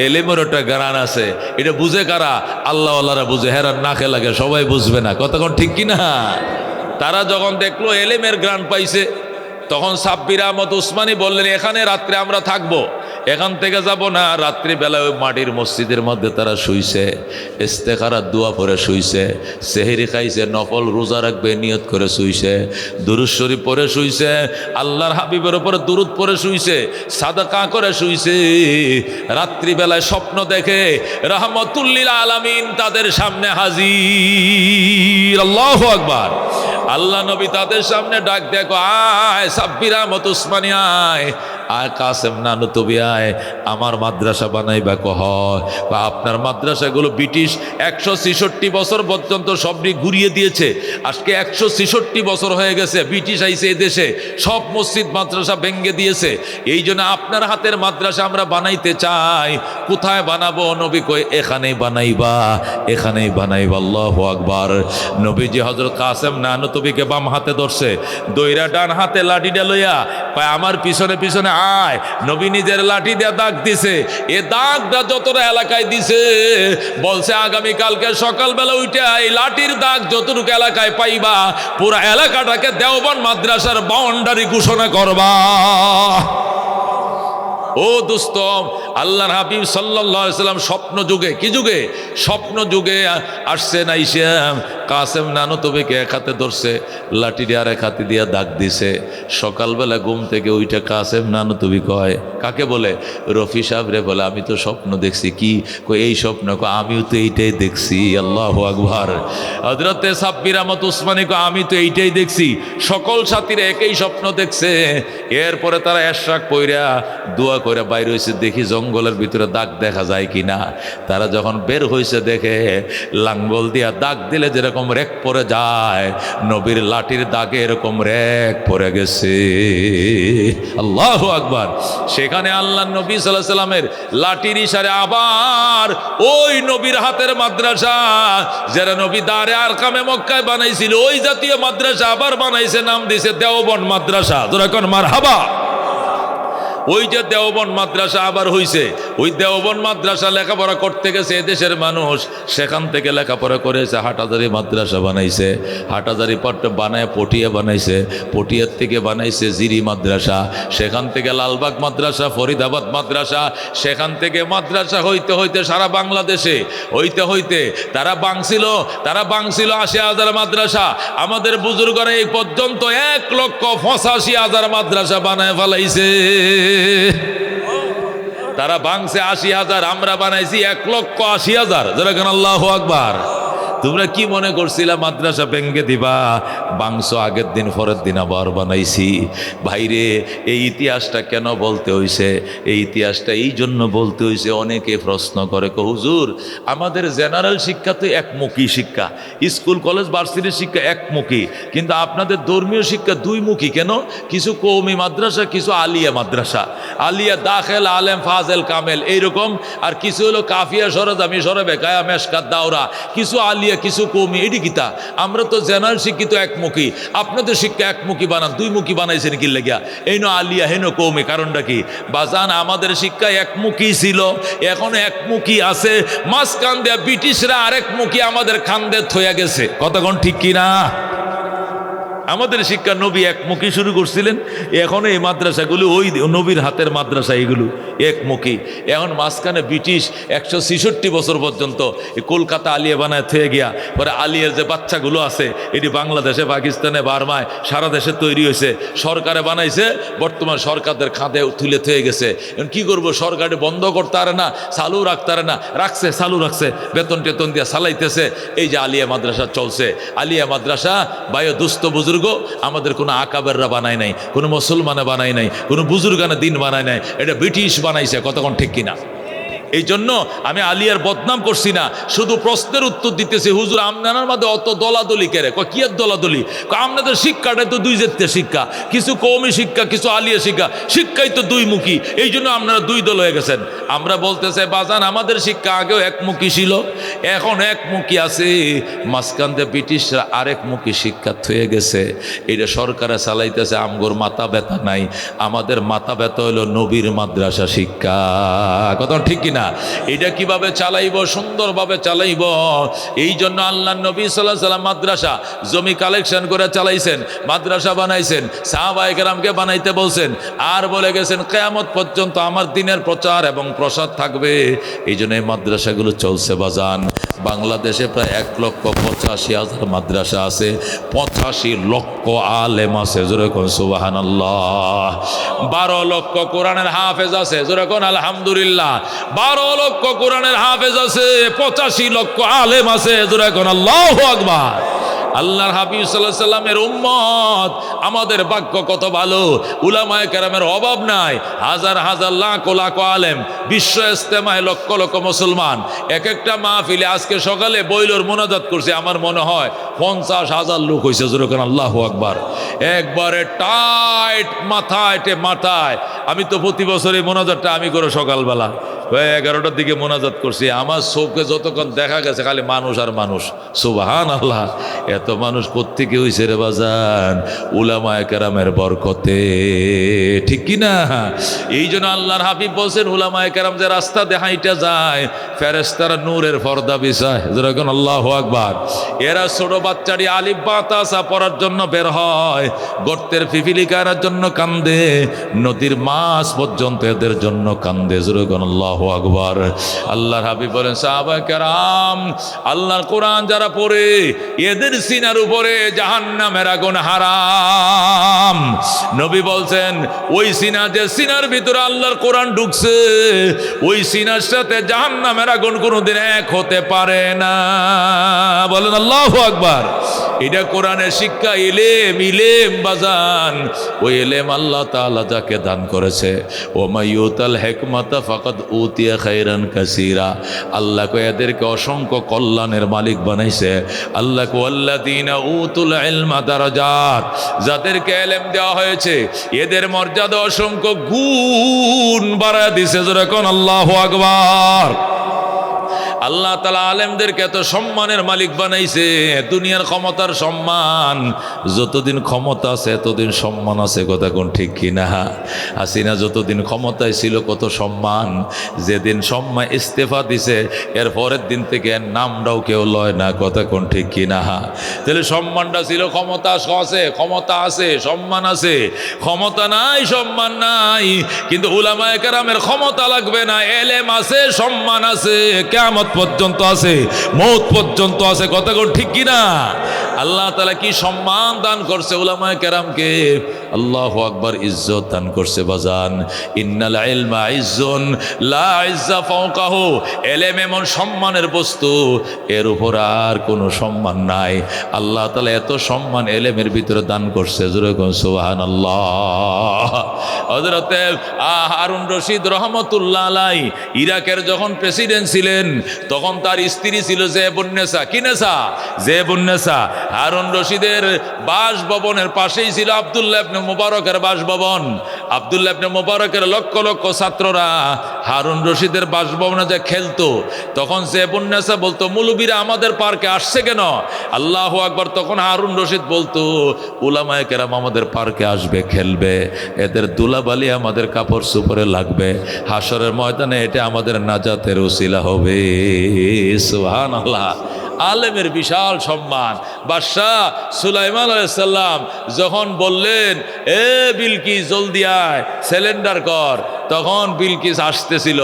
S1: এলেমের একটা গান আছে, এটা বুঝে কারা? আল্লাহ আল্লাহরা বুঝে, হেরার নাকে লাগে, সবাই বুঝবে না। কতক্ষণ ঠিক কি না? তারা যখন দেখলো এলেমের গান পাইছে, তখন সাব্বির আহমদ উসমানী বললেন, এখানে রাত্রে আমরা থাকবো, এখান থেকে যাব না। রাত্রিবেলা ওই মাটির মসজিদের মধ্যে তারা শুইছে, ইস্তেখারার দোয়া পড়ে শুইছে, সেহরি খাইছে, নফল রোজা রাখবে নিয়ত করে শুইছে, দুরূদ শরীফ পড়ে শুইছে, আল্লাহর হাবিবের উপরে দুরূদ পড়ে শুইছে, সাদাকা করে শুইছে। রাত্রিবেলায় স্বপ্ন দেখে রাহমাতুল লিল আলামিন তাদের সামনে হাজির। আল্লাহু আকবার। আল্লাহ নবী তাদের সামনে ডাক দেখো, আয় সাব্বির আহমদ উসমানী, আয় আয় কাসেম নানুতুবি, আয় আমার মাদ্রাসা বানাইবা কহ। বা আপনার মাদ্রাসাগুলো ব্রিটিশ 166 বছর পর্যন্ত সবটি ঘুরিয়ে দিয়েছে। আজকে 166 বছর হয়ে গেছে ব্রিটিশ আইছে এই দেশে, সব মসজিদ মাদ্রাসা ভেঙ্গে দিয়েছে। এই জন্য আপনার হাতের মাদ্রাসা আমরা বানাইতে চাই। কোথায় বানাবো? নবী কই এখানেই বানাইবা, এখানেই বানাইবা। আল্লাহু আকবার। নবীজি হযরত কাসেম নানুতুবিকে বাম হাতে ধরছে, দইরা ডান হাতে লাঠিটা লইয়া কয় আমার পিছনে পিছনে আয়। নবী নিজের লাঠি দিয়ে দাগ দিছে। এ দাগটা যতটা এলাকায় দিছে, বলছে আগামীকালকে সকালবেলা উঠে এই লাঠির দাগ যতটুকু এলাকায় পাইবা, পুরা এলাকাটাকে দেওবন্দ মাদ্রাসার বাউন্ডারি ঘোষণা করবা। ও দোস্ত, আল্লাহর হাবিব সাল্লাল্লাহু আলাইহি সাল্লাম স্বপ্ন যুগে, কি যুগে? স্বপ্ন যুগে আসছেন। আইসেম কাসেম নানুতুবিকে এক হাতে ধরছে, লাঠি দিয়ে আর এক হাতে দিয়া দাগ দিছে। সকালবেলা ঘুম থেকে উইটা কাসেম নানুতুবি কয়, কাকে বলে? রফি সাহেব রে বলে, আমি তো স্বপ্ন দেখছি। কি কই? এই স্বপ্ন। কয় আমিও তো এইটাই দেখছি। আল্লাহু আকবার। হযরতে সাব্বির আহমদ উসমানী কয় আমি তো এইটাই দেখছি। সকল সাথীরা একই স্বপ্ন দেখছে। এরপরে তারা এশরাক পইরা দোয়া করে বাইর হয়েছে, দেখি জঙ্গলের ভিতরে দাগ দেখা যায় কিনা। তারা যখন বের হয়েছে দেখে লাঙ্গল দিয়া দাগ দিলে যেরকম রেক পড়ে যায়, নবীর লাঠির দাগে এরকম রেক পড়ে গেছে। আল্লাহু আকবার। সেখানে আল্লাহ নবী সাল্লাল্লাহু আলাইহি সাল্লামের লাঠির ইশারায় আবার ওই নবীর হাতের মাদ্রাসা, যারা নবী দারে আরকামে মক্কায় বানাইছিল, ওই জাতীয় মাদ্রাসা আবার বানাইছে, নাম দিয়েছে দেওবন্দ মাদ্রাসা। তোরা কোন মারহাবা। ওই যে দেওবন্দ মাদ্রাসা আবার হইছে, ওই দেওবন্দ মাদ্রাসা লেখাপড়া করতে গেছে এদেশের মানুষ, সেখান থেকে লেখাপড়া করেছে। হাটাজারি মাদ্রাসা বানাইছে, হাটাজারি পট্ট বানায় পটিয়া বানাইছে, পটিয়ার থেকে বানাইছে জিরি মাদ্রাসা, সেখান থেকে লালবাগ মাদ্রাসা, ফরিদাবাদ মাদ্রাসা, সেখান থেকে মাদ্রাসা হইতে হইতে সারা বাংলাদেশে হইতে হইতে তারা বাংছিল 80,000 মাদ্রাসা। আমাদের বুজুর্গরা এই পর্যন্ত 1,85,000 মাদ্রাসা বানায় ফেলাইছে। তারা ভাঙছে 80,000, আমরা বানাইছি 1,80,000। যেরকম আল্লাহু আকবার। তোমরা কি মনে করছিলা মাদ্রাসা ভেঙ্গে দিবা? বাংশ আগের দিন পরের দিন আবার বানাইছি। ভাইরে, এই ইতিহাসটা কেন বলতে হইছে? এই ইতিহাসটা এই জন্য বলতে হইছে, অনেকে প্রশ্ন করে, হুজুর আমাদের জেনারেল শিক্ষা তো একমুখী শিক্ষা, স্কুল কলেজ ভার্সিটির শিক্ষা একমুখী, কিন্তু আপনাদের ধর্মীয় শিক্ষা দুইমুখী কেন? কিছু কওমি মাদ্রাসা, কিছু আলিয়া মাদ্রাসা, আলিয়া দাখিল, আলেম, ফাজেল, কামেল এইরকম, আর কিছু হলো কাফিয়া, সরজামি, সরবেকায়া, মেশকাত, দাওরা, কিছু আলিয়া, কিছু কওমি। এটি কিতা? আমরা তো জেনারেল শিক্ষিত একমুখী, আপনাদের শিক্ষা একমুখী বানান, দুইমুখী বানাইছেন কি লাগিয়া? এই নো আলিয়া, হেন কওমি। কারণটা কি? বাজান আমাদের শিক্ষা একমুখী ছিল, এখন একমুখী আছে, মাঝখান দেয়া ব্রিটিশরা আরেকমুখী আমাদের খান্দে থইয়া গেছে। কতক্ষণ ঠিক কিনা? আমাদের শিক্ষা নবী একমুখী শুরু করছিলেন, এখন এই মাদ্রাসাগুলো ওই নবীর হাতের মাদ্রাসা, এগুলো একমুখী। এখন মাঝখানে ব্রিটিশ 166 বছর পর্যন্ত কলকাতা আলিয়া বানায় থয়ে গিয়া, পরে আলিয়ার যে বাচ্চাগুলো আছে এটি বাংলাদেশে, পাকিস্তানে, বার্মায়, সারা দেশে তৈরি হয়েছে, সরকারে বানাইছে, বর্তমান সরকারদের খাঁদে তুলে থয়ে গেছে। এখন কী করবো? সরকারে বন্ধ করতে পারে না, চালু রাখতে পারে না, রাখছে, চালু রাখছে, বেতন টেতন দিয়ে চালাইতেছে। এই যে আলিয়া মাদ্রাসা চলছে, আলিয়া মাদ্রাসা বায়ু দুস্থ বুজুর্গ আমাদের কোনো আকাবেররা বানায় নাই, কোনো মুসলমানে বানায় নাই, কোনো বুজুর্গানে দিন বানায় নাই, এটা ব্রিটিশ বানাইছে। কতক্ষণ ঠিক কিনা? এই জন্য আমি আলিয়ার বদনাম করছি না, শুধু প্রশ্নের উত্তর দিতেছি। হুজুর আপনার মধ্যে অত দলাদলি কেরে? কি আর দলাদলি? আপনাদের শিক্ষাটাই তো দুই জাতীয় শিক্ষা, কিছু কওমি শিক্ষা, কিছু আলিয়া শিক্ষা, শিক্ষাই তো দুইমুখী, এই জন্য আপনারা দুই দল হয়ে গেছেন। আমরা বলতে চাই বাজান, আমাদের শিক্ষা আগেও একমুখী ছিল, এখন একমুখী আছে, মাঝখান দিয়ে ব্রিটিশরা আরেকমুখী শিক্ষা হয়ে গেছে। এটা সরকারে চালাইতেছে, আমগোর মাথা ব্যথা নাই, আমাদের মাথা ব্যথা হলো নবীর মাদ্রাসা শিক্ষা। কথা ঠিক কিনা? কিনা? এটা কিভাবে চালাইব, সুন্দরভাবে চালাইব। এই জন্য আল্লাহ নবী সাল্লাল্লাহু আলাইহি ওয়াসাল্লাম মাদ্রাসা জমি কালেকশন করে চালাইছেন, মাদ্রাসা বানাইছেন, সাহাবায়ে কেরামকে বানাইতে বলছেন, আর বলে গেছেন কিয়ামত পর্যন্ত আমার দ্বীনের প্রচার এবং প্রসার থাকবে। এই জন্য এই মাদ্রাসাগুলো চলছে বাজান। বাংলাদেশে প্রায় 1,85,000 মাদ্রাসা আছে, 85 লক্ষ আলেম আছে, জোরে কোন সুবহানাল্লাহ। 12 লক্ষ কোরআনের হাফেজ আছে, জোরে কোন আলহামদুলিল্লাহ। 12 লক্ষ কোরআনের হাফেজ আছে, 85 লক্ষ আলেম আছে, জোরে কোন আল্লাহু আকবার। আল্লাহর হাবিব সাল্লাল্লাহু আলাইহি সাল্লামের উম্মত, আমাদের ভাগ্য কত ভালো, উলামায়ে কেরামের অভাব নাই। হাজার হাজার লাখ লাখ আলেম, বিশ্ব ইজতেমায় লক্ষ লক্ষ মুসলমান। এক একটা মাহফিলে আজকে সকালে বইলর মোনাজাত করছে, আমার মনে হয় 50,000 লোক হয়েছে, যেরকম আল্লাহু আকবার। একবারে টাইট মাথায়। আমি তো প্রতি বছর এই মোনাজাতটা আমি করে সকালবেলা 11টার দিকে মোনাজাত করছি। আমার চোখে যতক্ষণ দেখা গেছে খালি মানুষ আর মানুষ। সুবহানাল্লাহ। এত মানুষ কোত্থেকে হইছে রে বাজান? উলামায়ে কেরামের বরকতে, ঠিক কি না? এই জন্য আল্লাহর হাবিব বলছেন, উলামায়ে কেরাম যে রাস্তা দেখাইটা যায়, ফেরেশতারা নূরের পর্দা বিছায়, যেরকম আল্লাহু আকবার। এরা ছোট বাচ্চাটি আলিফ বা তাসা পড়ার জন্য বের হয়, গর্তের পিপিলি কাটার জন্য কান্দে, নদীর মাছ পর্যন্ত এদের জন্য কান্দে, যেরকম আল্লাহু আকবার। আল্লাহর হাবিব বলেন, সাহাবায়ে কেরাম আল্লাহর কোরআন যারা পড়ে এদের সিনার উপরে জাহান্নামের আগুন হারাম। নবী বলছেন, ওই সিনা, যে সিনার ভিতরে আল্লাহর কোরআন ঢুকছে, ওই সিনার সাথে জাহান্নামের আগুন কোনোদিন এক হতে পারে না। বলেন আল্লাহু আকবার। এটা কোরআনের শিক্ষা, ইলেম বাজান। ওই ইলেম আল্লাহ তাআলা যাকে দান করেছে, ও মাইয়ুতাল হিকমাতা ফাকাদ উতিয়া খায়রান কাসীরা। আল্লাহ কো এদেরকে অসংখ্য কল্যাণের মালিক বানাইছে। আল্লাহ কো আল্লাযীনা উতুল ইলমা দারাজাত, যাদেরকে ইলম দেওয়া হয়েছে এদের মর্যাদা অসংখ্য গুণ বাড়ায় দিয়েছে, জোরে কোন আল্লাহু আকবার। আল্লাহ তাআলা আলেমদেরকে এত সম্মানের মালিক বানাইছে। দুনিয়ার ক্ষমতার সম্মান, যতদিন ক্ষমতা আছে এতদিন সম্মান আছে, কথা কোন ঠিক কিনা? হাসিনা যতদিন ক্ষমতায় ছিল কত সম্মান, যেদিন সম্মান ইস্তেফা দিছে এর পরের দিন থেকে এর নামটাও কেউ লয় না, কথা কোন ঠিক কিনা? তাহলে সম্মানটা ছিল, ক্ষমতা আছে, সম্মান আছে। ক্ষমতা নাই, সম্মান নাই, কিন্তু উলামায়ে কেরামের ক্ষমতা লাগবে না, এলেম আছে, সম্মান আছে, কিয়ামত পর্যন্ত আছে, মওত পর্যন্ত আছে, কথা কোন ঠিক কিনা? আল্লাহ তাআলা কি সম্মান দান করছে উলামায়ে কেরামকে, আল্লাহু আকবার। ইজ্জত দান করছে বাজান। ইন্নাল ইলমা ইজ্জুন লা ইজ্জা ফাওকাহু। ইলম এমন সম্মানের বস্তু, এর উপর আর কোনো সম্মান নাই। আল্লাহ তাআলা এত সম্মান ইলমের ভিতরে দান করছে, জোরে কোন সুবহানাল্লাহ। হযরত হারুন রশিদ রাহমাতুল্লাহ আলাইহি ইরাকের যখন প্রেসিডেন্ট ছিলেন, তখন তার স্ত্রী ছিল জেবুন্নেসা। কি নেসা? জেবুন্নেসা। হারুন রশিদের বাসভবনের পাশেই ছিল আব্দুল্লাহ ইবনে মুবারকের বাসভবন। আব্দুল্লাহ ইবনে মুবারকের লক্ষ লক্ষ ছাত্ররা হারুন রশিদের বাসভবনে যে খেলতো, তখন জেবুন্নেসা বলতো, মুলুবীরা আমাদের পার্কে আসছে কেন? আল্লাহু আকবার। তখন হারুন রশিদ বলতো, উলামায়ে কেরাম আমাদের পার্কে আসবে, খেলবে, এদের দুলাবালি আমাদের কাপড় সুপরে লাগবে, হাসরের ময়দানে এটা আমাদের নাজাতের উসিলা হবে। সুবহানাল্লাহ। আলেমের বিশাল সম্মান। বাদশাহ সুলাইমান আলাইহিস সালাম যখন বললেন, এ বিলকিস জলদি আয়, সিলিন্ডার কর, তখন বিলকিস আসতেছিল,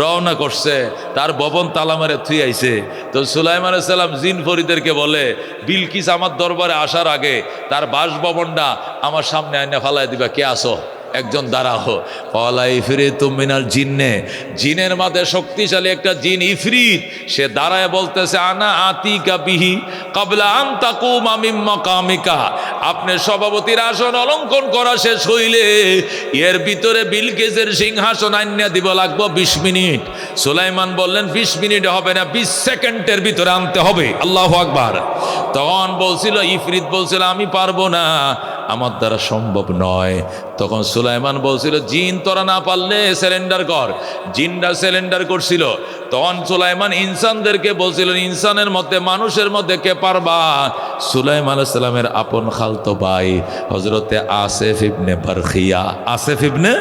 S1: রওনা করছে, তার ভবন তালা মারে থুই আইছে। তো সুলাইমান আলাইহিস সালাম জিন ফরিদেরকে বলে, বিলকিস আমার দরবারে আসার আগে তার বাসভবনটা আমার সামনে আইনা ফালাই দিবা, কে আসো? একজন দাঁড়াও। কলা ইফরিতু মিনাল জিন্নে, জিনের মাঝে শক্তিশালী একটা জিন ইফরিত, সে দাঁড়ায় বলতেছে, আনা আতিকা বিহি ক্বাবলা আন তাকুমা মিন মাকামিকা। আপনি সভাপতির আসন অলঙ্কন করা শেষ হইলে এর ভিতরে বিলকিসের সিংহাসন আইনা দিব, লাগবে 20 মিনিট। সুলাইমান বললেন, 20 মিনিট হবে না, 20 সেকেন্ডের ভিতরে আনতে হবে। আল্লাহু আকবার। তখন বলছিল ইফরিত, বলছিল, আমি পারবো না, আমার দ্বারা সম্ভব নয়। তখন সুলাইমান বলছিল, জিন তোরা না পারলে সিলিন্ডার কর। জিনরা সিলিন্ডার করছিল। তখন সুলাইমান ইনসানদেরকে বলছিল, ইনসানের মধ্যে মানুষের মধ্যে কে পারবা? সুলাইমান আলাইহিস সালামের আপন খালতো ভাই হযরতে আসিফ ইবনে বারখিয়া, আসিফ ইবনে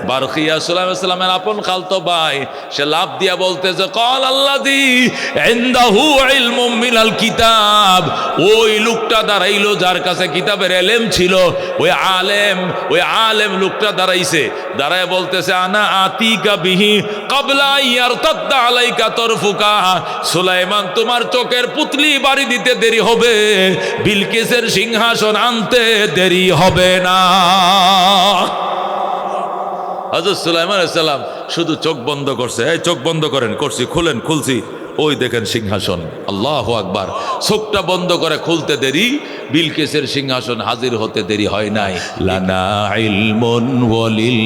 S1: বারখিয়া সুলাইমান আলাইহিস সালামের আপন খালতো ভাই, সে লাফ দিয়া বলতেছে, ক্বাল আল্লাযী ইনদাহু ইলমুম মিনাল কিতাব। ওই লোকটা দাঁড়াইলো যার কাছে কিতাবের ইলম ছিল, ওই আলেম লোকটা দাঁড়াইছে, দাঁড়ায় বলতেছে, আনা আতিকা বিহি ক্বাবলা ইয়ারতাদ্দা আলাইকা তরফুকা। সুলাইমান, তোমার চোখের পুতলি বাড়ি দিতে দেরি হবে, বিলকিসের সিংহাসন আনতে দেরি হবে না। হযরত সুলাইমান আলাইহিস সালাম শুধু চোখ বন্ধ করছে, এই চোখ বন্ধ করেন, করছি, খুলেন, খুলছি, ওই দেখেন সিংহাসন। আল্লাহু আকবার। চোখটা বন্ধ করে খুলতে দেরি, বিলকিসের সিংহাসন হাজির হতে দেরি হয় নাই। লানা ইলমুন ওয়ালিল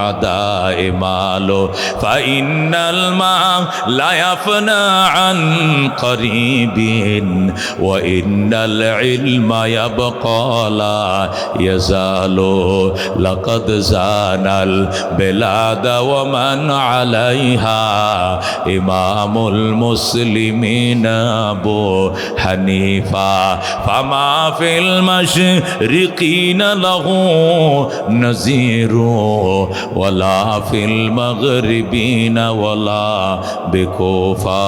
S1: আদাই মালো ফাইন্নাল মা লা ইয়াফনা আন করিবিন ওয়া ইন্নাল ইলমা ইয়াবকা লা ইয়াজালু লাকাদ জানাল বিলাদা ওয়া মান আলাইহা ইমামুল মুসলিমিন আবু হানিফা ফামা ফিল মাশরিকিনা লাহু নাযীরু ওয়ালা ফিল মাগরিবিনা ওয়ালা বিকুফা।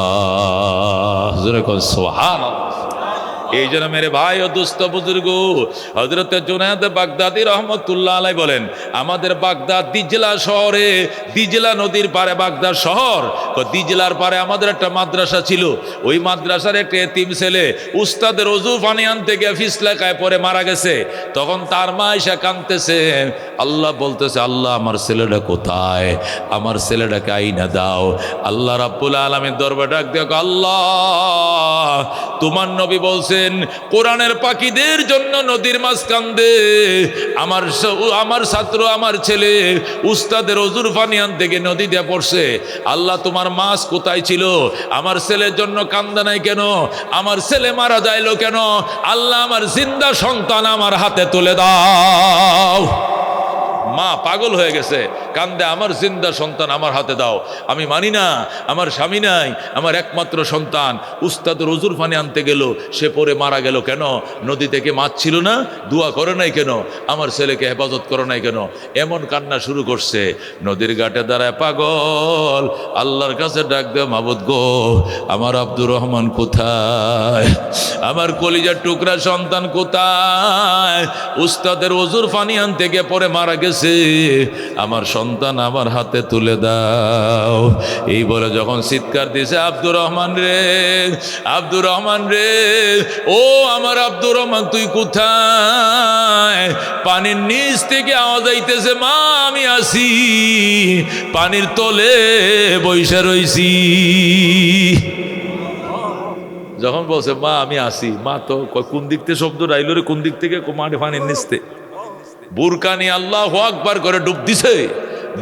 S1: সুবহানাল্লাহ। এই জন্য মেরে ভাই ও দুস্থ বুজুর্গ, হযরত জুনায়েদ বাগদাদী রহমতুল্লাহ আলাইহি বলেন, আমাদের বাগদাদ দিজলা শহরে, দিজলা নদীর পারে বাগদাদ শহর, দিজলার পারে আমাদের একটা মাদ্রাসা ছিল। ওই মাদ্রাসার একটা এতিম ছেলে উস্তাদের ওযু পানি আনতে গিয়ে ফিসলাকায় পড়ে মারা গেছে। তখন তার মা এসে কাঁদতেছে, আল্লাহ বলতেছে, আল্লাহ আমার ছেলেটা কোথায়? আমার ছেলেটাকে আইনা দাও। আল্লাহ রাব্বুল আলামিন দরবারে ডাক দেখ, আল্লাহ তোমার নবী বলছেন কোরআনের পাখিদের জন্য নদীর মাছ কান্দে, আমার ছাত্র, আমার ছেলে উস্তাদের ওযুর পানি আনতে গিয়ে নদী দিয়ে পড়ছে। আল্লাহ তোমার মাছ কোথায় ছিল? আমার ছেলের জন্য কান্দা নাই কেন? আমার ছেলে মারা যাইলো কেন? আল্লাহ আমার জিন্দা সন্তান আমার হাতে তুলে দাও। মা পাগল হয়ে গেছে, কান্দে, আমার জিন্দা সন্তান আমার হাতে দাও। আমি মানি না, আমার স্বামী নাই, আমার একমাত্র সন্তান উস্তাদের ওযুর পানি আনতে গেল, সে পরে মারা গেল কেন? নদী থেকে মাছ ছিল না? দোয়া করে নাই কেন? আমার ছেলেকে হেফাজত করো নাই কেন? এমন কান্না শুরু করছে। নদীর ঘাটে দাঁড়ায় পাগল আল্লাহর কাছে ডাক দেয়, মাবুদ গো, আমার আব্দুর রহমান কোথায়? আমার কলিজার টুকরা সন্তান কোথায়? উস্তাদের ওযুর পানি আনতে গিয়ে পরে মারা গেছে, আমার সন্তান আমার হাতে তুলে দাও। এই বলে যখন চিৎকার দিয়েছে, আব্দুর রহমান রে, আব্দুর রহমান রে, ও আমার আব্দুর রহমান তুই কোথায়? পানির নিচ থেকে আওয়াজ আইতেছে, মা আমি আসি, পানির তলে বইসা রইছি। যখন বলছে মা আমি আসি, মা তো কোন দিক থেকে শব্দ রাইল রে, কোন দিক থেকে? মাঠে পানির নিচতে বুরকা নিয়ে আল্লাহু আকবার করে ডুব দিছে।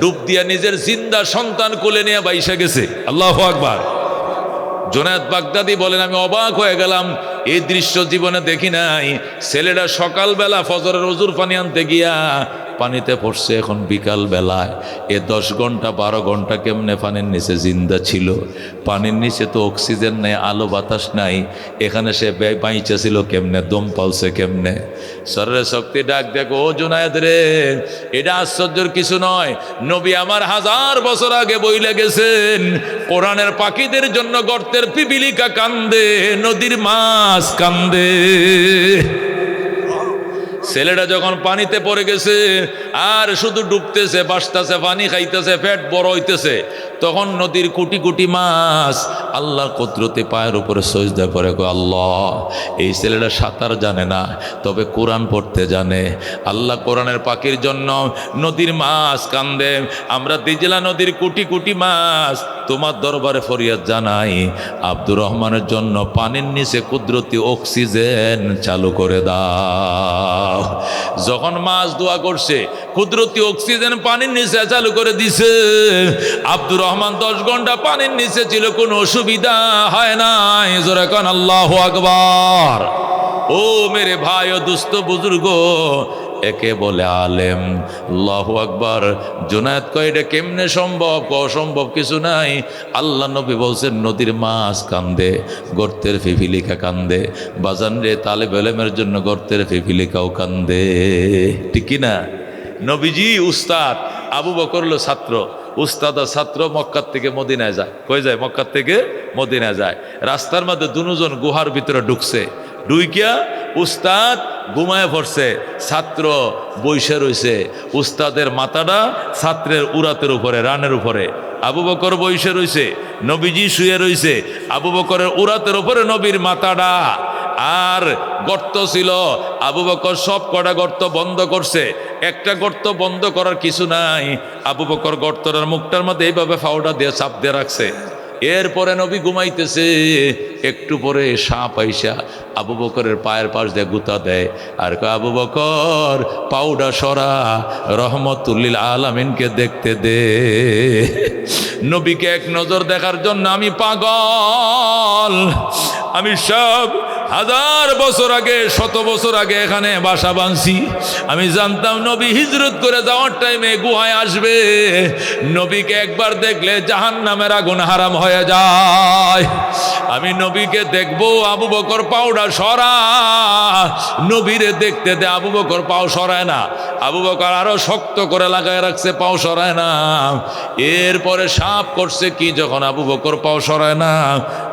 S1: ডুব দিয়া নিজের জিন্দা সন্তান কোলে নিয়ে বাইসা গেছে। আল্লাহু আকবার। জুনায়েদ বাগদাদী বলেন, আমি অবাক হয়ে গেলাম, এই দৃশ্য জীবনে দেখি নাই। ছেলেটা সকালবেলা ফজরের ওযুর পানি আনতে গিয়া পানিতে পড়ছে, এখন বিকাল বেলায়। এ 10 ঘন্টা 12 ঘন্টা কেমনে পানির নিচে জিন্দা ছিল? পানির নিচে তো অক্সিজেন নেই, আলো বাতাস নাই, এখানে সে বাইচা ছিল কেমনে? দম পালছে কেমনে? শরীরে শক্তি ডাক দেখো, ও জুনায়েদ রে, এটা আশ্চর্যের কিছু নয়। নবী আমার 1000 বছর আগে বইলে গেছেন, কোরআনের পাখিদের জন্য গর্তের পিপিলিকা কান্দে, নদীর মাছ কান্দে। ছেলেটা যখন পানিতে পড়ে গেছে আর শুধু ডুবতেছে, বাসতেছে, পানি খাইতেছে, পেট বড় হইতেছে, তখন নদীর কোটি কোটি মাছ আল্লাহর কুদরতে পায়ের উপরে সজদা করে, আল্লাহ এই ছেলেটা সাঁতার জানে না, তবে কোরআন পড়তে জানে। আল্লাহ কোরআনের পাখির জন্য নদীর মাছ কান্দে। আমরা দিজলা নদীর কোটি কোটি মাছ তোমার দরবারে ফরিয়াদ জানাই, আব্দুর রহমানের জন্য পানির নিচে কুদরতি অক্সিজেন চালু করে দাও। যখন মাছ দোয়া করছে, কুদরতি অক্সিজেন পানির নিচে চালু করে দিছে। আব্দুর রহমান 10 ঘন্টা পানির নিচে ছিল, কোনো অসুবিধা হয় নাই। জোরে কান আল্লাহু আকবার। ও মেরে ভাই ও দুস্থ বুজুর্গ, একে বলে আলেম। আল্লাহু আকবার। জুনায়েদ কয় এটা কেমনে সম্ভব? অসম্ভব কিছু নাই। আল্লাহ নবী বলছেন নদীর মাছ কান্দে, গর্তের পিপিলিকা কান্দে। বাজান রে, তালেব ইলমের জন্য গর্তের পিপিলিকাও কান্দে, ঠিক কি না? নবীজি উস্তাদ, আবু বকর হলো ছাত্র। উস্তাদ আর ছাত্র মক্কার থেকে মদিনায় যায়। কই যায়? মক্কার থেকে মদিনায় যায়। রাস্তার মধ্যে দুজন গুহার ভিতরে ঢুকছে। ডুইকিয়া উস্তাদ ঘুমায় পড়ছে, ছাত্র বইসে রইছে। উস্তাদের মাথাটা ছাত্রের উরাতের উপরে, রানের উপরে। আবু বকর বইসে রইছে, নবীজি শুয়ে রইছে। আবু বকরের উরাতের উপরে নবীর মাথাটা। আর গর্ত ছিল, আবু বকর সব কটা গর্ত বন্ধ করছে। একটা গর্ত বন্ধ করার কিছু নাই। আবু বকর গর্তটার মুখটার মধ্যে এইভাবে ফাউডা দিয়ে চাপ দিয়ে রাখছে। এরপরে নবী ঘুমাইতেছে, একটু পরে সাপ আইসা আবু বকরের পায়ের পাশ দিয়ে গুতা দেয় আর কয়, আবু বকর পাউডা সরা, রহমতুল্লিল আলামিনকে দেখতে দে। নবীকে এক নজর দেখার জন্য আমি পাগল। আমি সব হাজার বছর আগে, শত বছর আগে এখানে বাসা বাঁধছি। আমি জানতাম নবী হিজরত করে যাওয়ার টাইমে গুহায় আসবে। নবীকে একবার দেখলে জাহান্নামের আগুন হারাম হয়ে যায়। আমি নবীকে দেখবো, আবু বকর পাউডার সরা। নবীরে দেখতে দে, আবু বকর পাও সরায় না। আবু বকর আরো শক্ত করে লাগায় রাখছে, পাও সরায় না। এরপরে সাপ করছে কি, যখন আবু বকর পাও সরায় না,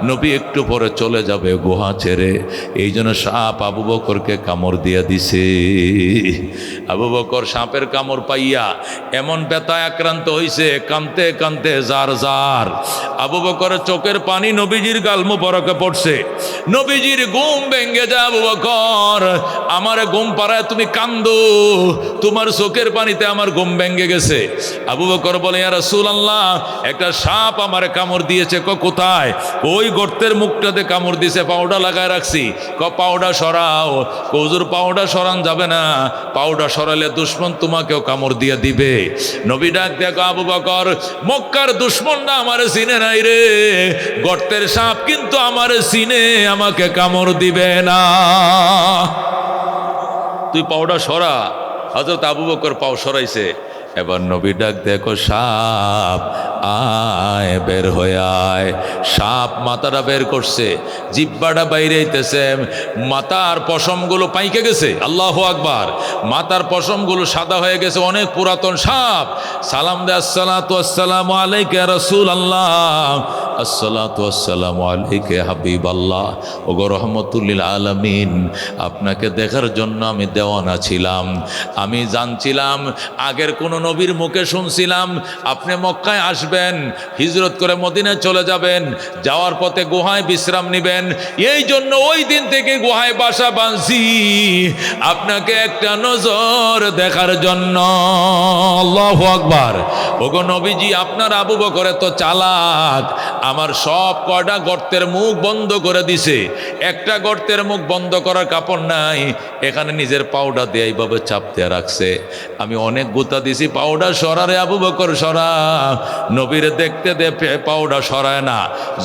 S1: নবী একটু পরে চলে যাবে গুহা ছেড়ে। এই জন্য সাপ আবু বকরকে কামড় দিয়ে দিছে। আবু বকর সাপের কামড় পাইয়া এমন ব্যথায় আক্রান্ত হইছে, কানতে কানতে জার জার। আবু বকরের চোখের পানি নবীজির গাল মুবারকে পড়ছে। নবীজির ঘুম ভেঙ্গে যায়। আবু বকর, আমার ঘুম পাড়ায় তুমি কান্দো, তোমার চোখের পানিতে আমার ঘুম ভেঙ্গে গেছে। আবু বকর বলে, ইয়া রাসূলুল্লাহ, একটা সাপ আমার কামড় দিয়েছে। কোথায়? ওই গর্তের মুখটাতে কামড় দিয়েছে, পাউডার লাগায় রাখছি। পাউডার সরাও। হুজুর পাউডার সরান যাবে না, পাউডার সরালে দুশ্মন তোমাকেও কামড় দিয়ে দিবে। নবী ডাক দেখো, আবু বকর, মক্কার দুশ্মনটা আমার চিনে নাই রে, গর্তের সাপ কিন্তু আমার চিনে, আমাকে কামড় দিবে না। তুই পাউডার সরা। হযরত আবু বকর পাও সরাইছে। এবার নবী ডাক দেখো, সাপ আয়, বের হয়ে আয়। সাপ মাথাটা বের করছে, জিব্বাটা বাইরে আইতেছে, মাথার পশমগুলো পাইকে গেছে। আল্লাহু আকবার। মাথার পশমগুলো সাদা হয়ে গেছে, অনেক পুরাতন সাপ। সালাম দে, আসসালাতু আসসালামু আলাইকা ইয়া রাসূলুল্লাহ, আসসালাতু আসসালামু আলাইকা ইয়া হাবিবাল্লাহ। ওগো রহমতুল্লিল আলামিন, আপনাকে দেখার জন্য আমি দেওয়ানা ছিলাম। আমি জানছিলাম, আগের কোন নবীর মুখে শুনছিলাম আপনি মক্কায় আসবেন, হিজরত করে মদিনায় চলে যাবেন, যাওয়ার পথে গুহায় বিশ্রাম নেবেন। এই জন্য ওই দিন থেকে গুহায় বাসা বাঁধছি, আপনাকে একটা নজর দেখার জন্য। আল্লাহু আকবার। ওগো নবীজি, আপনার আবু বকর এত চালাক, আমার সব কয়টা গর্তের মুখ বন্ধ করে দিছে। একটা গর্তের মুখ বন্ধ করার কাপড় নাই, এখানে নিজের পাউডার দিয়ে এইভাবে চাপ দিয়ে রাখছে। আমি অনেক গুতা দিছি, পাউডার সরারে আবু বকর সরা। নবীর দেখতে দে, পাউডার সরায় না।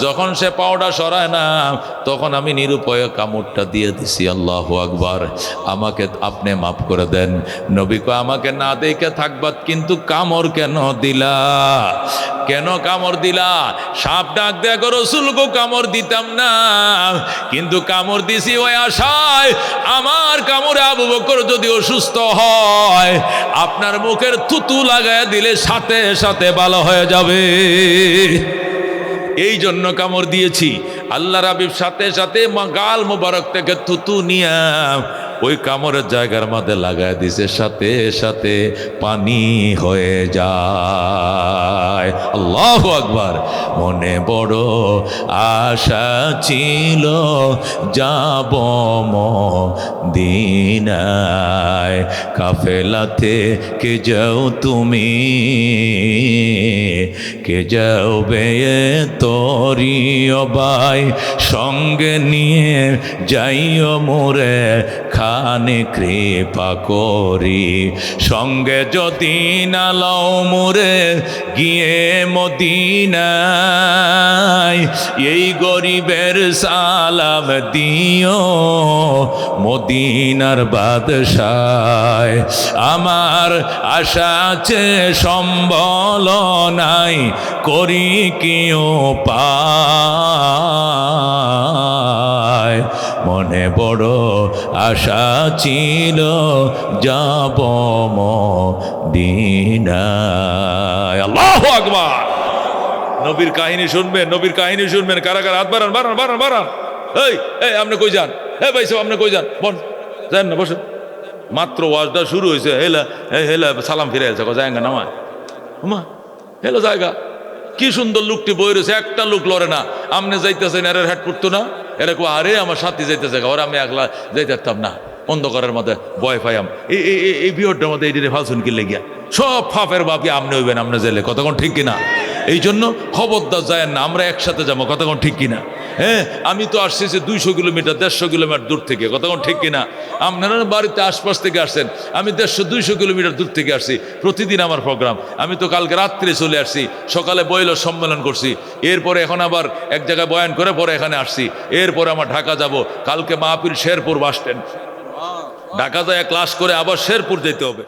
S1: যখন সে পাউডার সরায় না, তখন আমি নিরুপায় কামড়টা দিয়ে দিছি। আল্লাহু আকবার। আমাকে আপনি মাফ করে দেন। নবী কয়, আমাকে না দেখে থাকবা, কিন্তু কামড় কেন দিলা? কেন কামড় দিলা? সাপ ডাক দেখো, রাসূল গো, কামড় দিতাম না, কিন্তু কামড় দিছি ওই আশায়, আমার কামড়ে আবু বকর যদি অসুস্থ হয়, আপনার মুখের থুতু লাগায় দিলে সাথে সাথে ভালো হয়ে যাবে। এই জন্য কামড় দিয়েছি। আল্লাহর হাবিব সাথে সাথে গাল মুবারক থেকে থুতু নিয়া ওই কামড়ের জায়গার মধ্যে লাগায় দিছে, সাথে সাথে পানি হয়ে যায়। আল্লাহু আকবার। মনে বড় আশা ছিল, যাব মদিনায়, কাফেলাতে কে যাও তুমি, কে যাও বেয়ে তরিও ভাই, সঙ্গে নিয়ে যাইও মোরে খানে কৃপা করি, সঙ্গে যদি না লও মোরে গিয়ে মদিনায়, এই গরিবের সালাম দিও মদিনার বাদশায়। আমার আশা আছে সম্বল নাই, করি কি উপায়, মনে বড় আশা ছিল যাব মদিনায়। আল্লাহু আকবার। নবীর কাহিনী শুনবেন, নবীর কাহিনী শুনবেন। কারা কারা হাত বাড়ান, বাড়ান, বাড়ান, বাড়ান। এই এই আপনি কই যান? হ্যাঁ ভাই সাহেব, আপনি কই যান? বল, যান না, বসেন। মাত্র ওয়াজটা শুরু হয়েছে, হেলা হেলা সালাম ফিরে আসছে, যায় না নামায় মা, হেলো জায়গা। কি সুন্দর লোকটি বই রয়েছে, একটা লোক লড়ে না। আমনে যাইতেছেন, এর হেড পড়তো না, এরকম আরে আমার সাথী যাইতেছে, ওরা আমি একলা যাইতে পারতাম না, অন্ধকারের মধ্যে ভয় পাইয়াম। এই বিহরটার মধ্যে এই ফালসুন কিনলে গিয়া সব ফাফের বাপি আপনি হইবেন, আপনি জেলে। কতক্ষণ ঠিক কিনা? এই জন্য খবরদার যায় না, আমরা একসাথে যাবো। কতক্ষণ ঠিক কিনা? হ্যাঁ, আমি তো আসছি 200 কিলোমিটার 150 কিলোমিটার দূর থেকে। কতক্ষণ ঠিক কিনা? আপনারা বাড়িতে আশপাশ থেকে আসছেন, আমি 150-200 কিলোমিটার দূর থেকে আসছি। প্রতিদিন আমার প্রোগ্রাম। আমি তো কালকে রাত্রে চলে আসছি, সকালে বইল সম্মেলন করছি, এরপরে এখন আবার এক জায়গায় বয়ান করে পরে এখানে আসছি। এরপরে আমার ঢাকা যাব, কালকে মাহফিল শেরপুর বাস স্ট্যান্ড। ঢাকা যায় ক্লাস করে আবার শেরপুর যেতে হবে।